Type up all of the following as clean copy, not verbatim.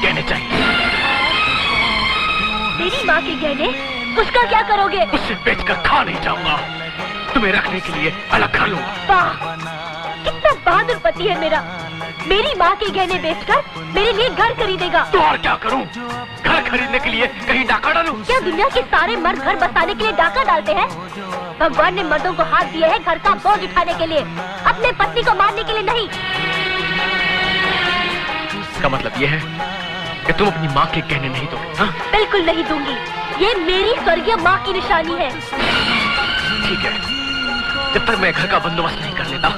गहने चाहिए। मेरी माँ के गहने? उसका क्या करोगे? उसे बेचकर खा नहीं जाऊंगा, तुम्हें रखने के लिए अलग घर लूंगा। वाह, कितना बहादुर पति है मेरा। मेरी माँ के गहने बेचकर मेरे लिए घर खरीदेगा। तो और क्या करूं? घर खरीदने के लिए कहीं डाका डालूं? क्या दुनिया के सारे मर्द घर बसाने के लिए डाका डालते हैं? भगवान ने मर्दों को हाथ दिए है घर का बोझ उठाने के लिए, अपने पत्नी को मारने के लिए नहीं। इसका मतलब ये है कि तुम अपनी माँ के गहने नहीं दोगे? हाँ? बिल्कुल नहीं दूंगी, ये मेरी स्वर्गीय माँ की निशानी है। ठीक है, जब तक मैं घर का बंदोबस्त नहीं कर लेता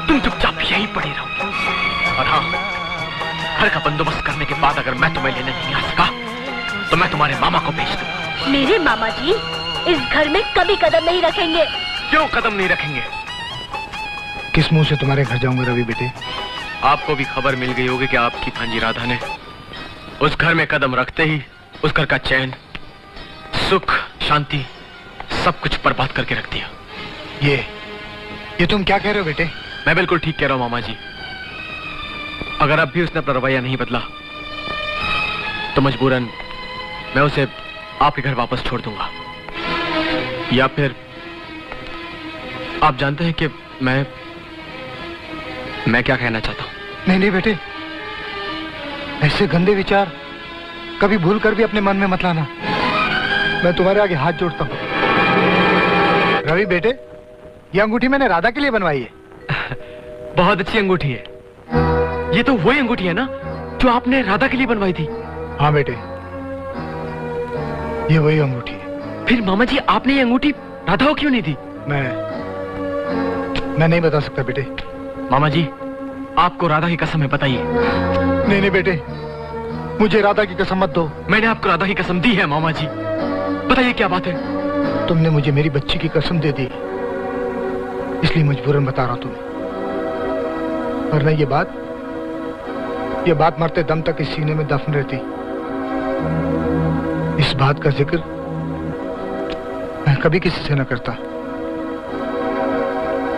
तुम चुपचाप यहीं पड़ी रहोगी। और हाँ, घर का बंदोबस्त करने के बाद अगर मैं तुम्हें लेने नहीं आ सका तो मैं तुम्हारे मामा को भेज दूंगा। मेरे मामा जी इस घर में कभी कदम नहीं रखेंगे। क्यों कदम नहीं रखेंगे? किस मुंह से तुम्हारे घर जाऊंगा रवि बेटे? आपको भी खबर मिल गई होगी कि आपकी भांजी राधा ने उस घर में कदम रखते ही उस घर का चैन, सुख, शांति सब कुछ बर्बाद करके रख दिया। ये तुम क्या कह रहे हो बेटे? मैं बिल्कुल ठीक कह रहा हूं मामा जी। अगर अब भी उसने अपना रवैया नहीं बदला तो मजबूरन मैं उसे आपके घर वापस छोड़ दूंगा, या फिर आप जानते हैं कि मैं क्या कहना चाहता हूं। नहीं नहीं बेटे, ऐसे गंदे विचार कभी भूल कर भी अपने मन में मत लाना। मैं तुम्हारे आगे हाथ जोड़ता हूं। रवि बेटे, ये अंगूठी मैंने राधा के लिए बनवाई है। बहुत अच्छी अंगूठी है। ये तो वही अंगूठी है ना जो आपने राधा के लिए बनवाई थी? हाँ बेटे, ये वही अंगूठी है। फिर मामा जी आपने ये अंगूठी राधा को क्यों नहीं दी? मैं नहीं बता सकता बेटे। मामा जी आपको राधा की कसम है, बताइए। नहीं नहीं बेटे, मुझे राधा की कसम मत दो। मैंने आपको राधा की कसम दी है मामा जी, बताइए क्या बात है? तुमने मुझे मेरी बच्ची की कसम दे दी, इसलिए मजबूरन बता रहा हूं तुम्हें। वरना ये बात मरते दम तक इस सीने में दफन रहती। इस बात का जिक्र मैं कभी किसी से न करता।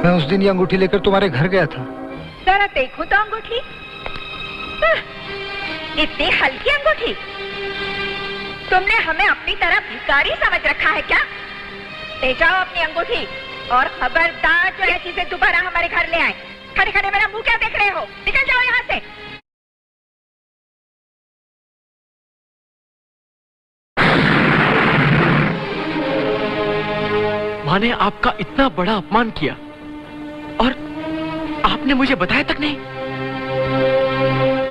मैं उस दिन ये अंगूठी लेकर तुम्हारे घर गया था। जरा देखो तो अंगूठी, इतनी हल्की अंगूठी। तुमने हमें अपनी तरह भिखारी समझ रखा है क्या? ले जाओ अपनी अंगूठी और खबरदार जो ऐसी चीजें दोबारा हमारे घर ले आए। खड़े खड़े मेरा मुंह क्या देख रहे हो? निकल जाओ यहाँ से। माँ ने आपका इतना बड़ा अपमान किया और आपने मुझे बताया तक नहीं?